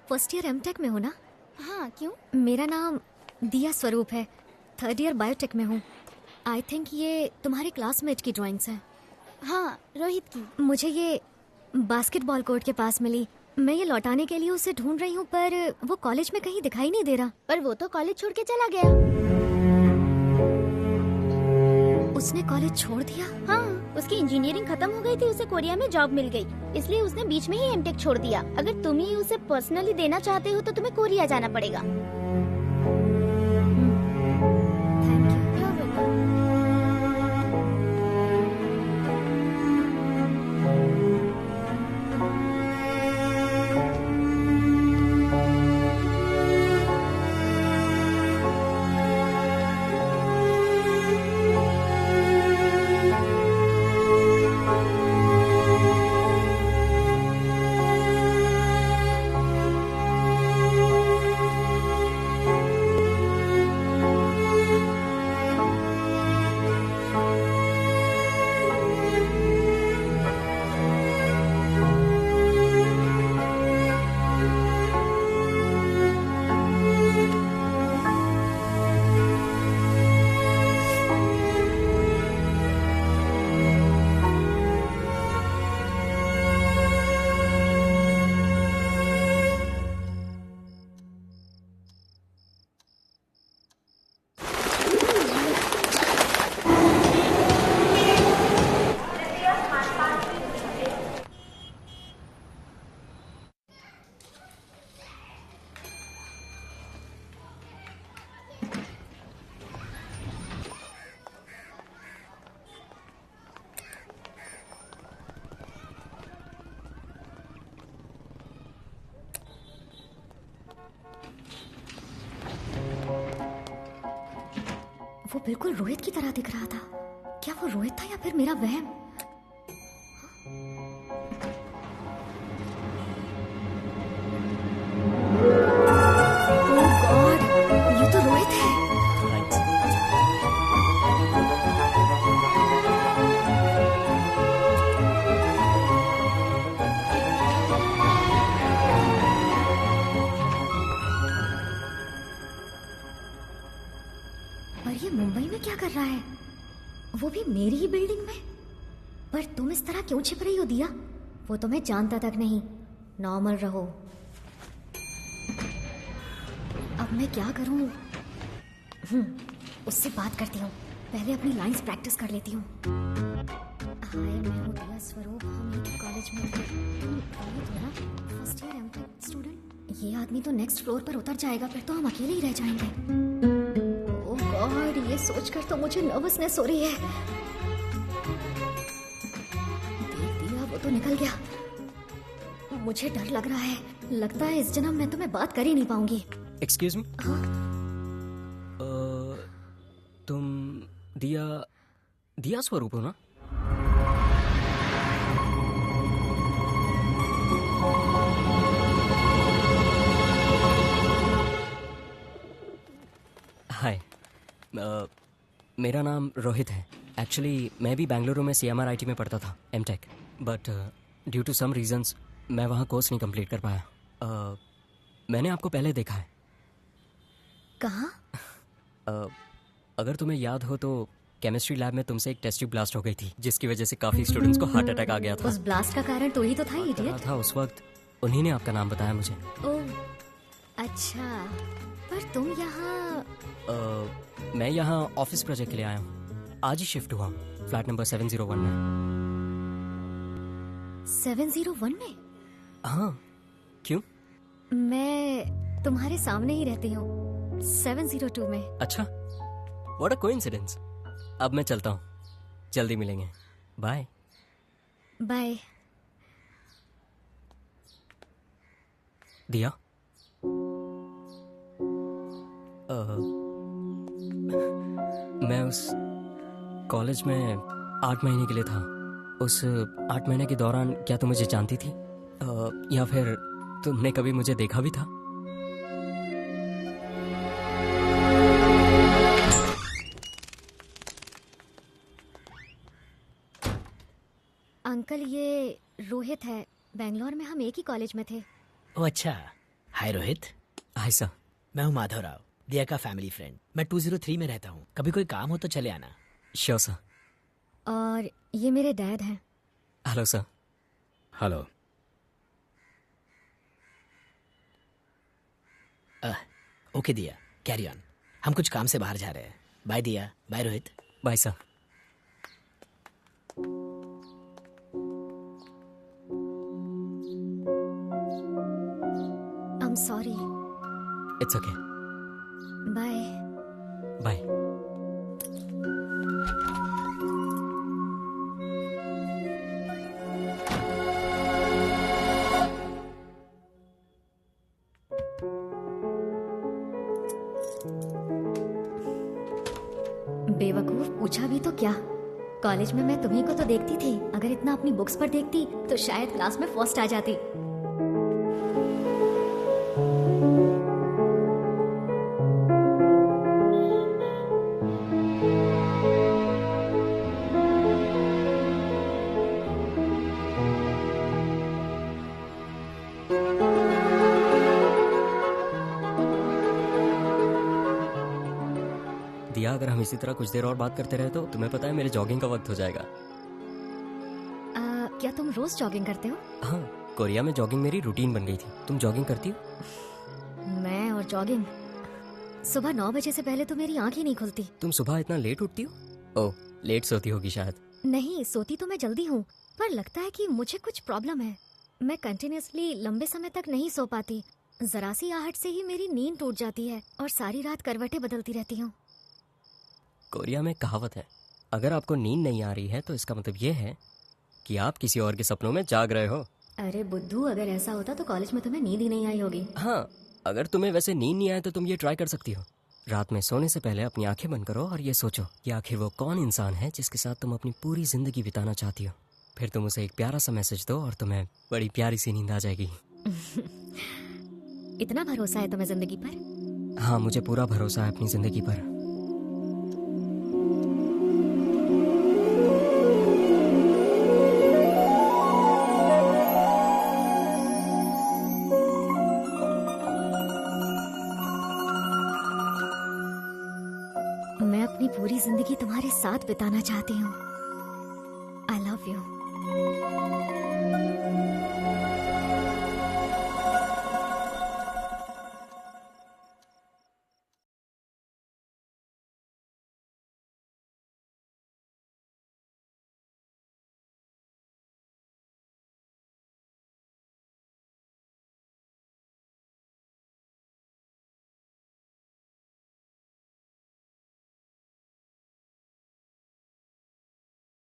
First year MTech में हो ना? हाँ, क्यों? मेरा नाम दिया स्वरूप है, थर्ड ईयर बायोटेक में हूँ। आई थिंक ये तुम्हारे क्लासमेट की ड्राइंग्स हैं। हाँ, रोहित की। मुझे ये बास्केटबॉल कोर्ट के पास मिली। मैं ये लौटाने के लिए उसे ढूंढ रही हूँ, पर वो कॉलेज में कहीं दिखाई नहीं दे रहा। पर वो तो कॉलेज छोड़ के चला गया। उसने कॉलेज छोड़ दिया? हाँ, उसकी इंजीनियरिंग खत्म हो गई थी, उसे कोरिया में जॉब मिल गई, इसलिए उसने बीच में ही एमटेक छोड़ दिया। अगर तुम ही उसे पर्सनली देना चाहते हो तो तुम्हें कोरिया जाना पड़ेगा। वो बिल्कुल रोहित की तरह दिख रहा था। क्या वो रोहित था या फिर मेरा वहम? ओह गॉड, ये तो रोहित है। पर ये मुंबई में क्या कर रहा है? वो भी मेरी ही बिल्डिंग में? पर तुम इस तरह क्यों छिप रही हो दिया? वो तुम्हें जानता तक नहीं। नॉर्मल रहो। अब मैं क्या करूं? उससे बात करती हूँ। पहले अपनी लाइंस प्रैक्टिस कर लेती हूँ। हाय, मैं हूँ दिया स्वरूप, हम एक कॉलेज में थे। तुम रोहित हो ना, फर्स्ट ईयर एमटेक स्टूडेंट? ये आदमी तो नेक्स्ट फ्लोर पर उतर जाएगा, फिर तो हम अकेले ही रह जाएंगे। गॉड, ये सोचकर तो मुझे नर्वसनेस हो रही है। देख दिया, वो तो निकल गया। मुझे डर लग रहा है। लगता है इस जन्म में तो मैं बात कर ही नहीं पाऊंगी। Excuse me. हाँ? तुम दिया स्वरूप हो ना? हाय, मेरा नाम रोहित है। एक्चुअली मैं भी बेंगलुरु में CMRIT में पढ़ता था MTech, but due to some reasons मैं वहाँ कोर्स नहीं कंप्लीट कर पाया। मैंने आपको पहले देखा है। कहाँ? अगर तुम्हें याद हो तो केमिस्ट्री लैब में तुमसे एक टेस्ट ट्यूब ब्लास्ट हो गई थी, जिसकी वजह से काफी स्टूडेंट्स को हार्ट अटैक आ गया था। उस ब्लास्ट का कारण तू ही तो था, इडियट। था उस वक्त, उन्हीं ने आपका नाम बताया मुझे। ओह, अच्छा। पर तुम यहाँ? मैं यहाँ ऑफिस प्रोजेक्ट के लिए आया हूँ। आज ही शिफ्ट हुआ, फ्लैट नंबर 701 में। 701 में? हाँ, क्यों? मैं तुम्हारे सामने ही रहती हूँ, 702 में। अच्छा, व्हाट अ कोइंसिडेंस। अब मैं चलता हूँ, जल्दी मिलेंगे। बाय। बाय। दिया, मैं उस कॉलेज में 8 महीने के लिए था। उस 8 महीने के दौरान क्या तुम मुझे जानती थी, या फिर तुमने कभी मुझे देखा भी था? अंकल, ये रोहित है। बैंगलोर में हम एक ही कॉलेज में थे। ओह अच्छा। हाय रोहित। Hi sir. मैं हूँ माधव राव, दिया का फैमिली फ्रेंड। मैं 203 में रहता हूँ, कभी कोई काम हो तो चले आना। Sure sir. और ये मेरे डैड हैं। Hello sir. हेलो। ओके दिया, कैरी ऑन। हम कुछ काम से बाहर जा रहे हैं। बाय दिया। Bye Rohit. Bye sir. I am sorry. It's okay. Bye. Bye. बेवकूफ, पूछा भी तो क्या। कॉलेज में मैं तुम्ही को तो देखती थी। अगर इतना अपनी बुक्स पर देखती तो शायद क्लास में फर्स्ट आ जाती। दिया, अगर हम इसी तरह कुछ देर और बात करते रहे तो तुम्हें पता है मेरे जॉगिंग का वक्त हो जाएगा। क्या तुम रोज जॉगिंग करते हो? हाँ, कोरिया में जॉगिंग मेरी रूटीन बन गई थी। तुम जॉगिंग करती हो? मैं और जॉगिंग, सुबह 9 बजे से पहले तो मेरी आंख ही नहीं खुलती। तुम सुबह इतना लेट उठती हो? ओह, लेट सोती होगी शायद। नहीं, सोती तो मैं जल्दी हूँ, पर लगता है कि मुझे कुछ प्रॉब्लम है। मैं कंटिन्यूअसली लंबे समय तक नहीं सो पाती। जरा सी आहट से ही मेरी नींद टूट जाती है और सारी रात करवटें बदलती रहती हूँ। कोरिया में कहावत है, अगर आपको नींद नहीं आ रही है तो इसका मतलब ये है कि आप किसी और के सपनों में जाग रहे हो। अरे बुद्धू, अगर ऐसा होता तो कॉलेज में तुम्हें नींद ही नहीं आई होगी। हाँ, अगर तुम्हें वैसे नींद नहीं आए तो तुम ये ट्राई कर सकती हो। रात में सोने से पहले अपनी आंखें बंद करो और ये सोचो कि आखिर वो कौन इंसान है जिसके साथ तुम अपनी पूरी जिंदगी बिताना चाहती हो। फिर तुम उसे एक प्यारा सा मैसेज दो और तुम्हें बड़ी प्यारी सी नींद आ जाएगी। इतना भरोसा है तुम्हें जिंदगी पर? हाँ, मुझे पूरा भरोसा है अपनी जिंदगी पर। मैं अपनी पूरी जिंदगी तुम्हारे साथ बिताना चाहती हूँ।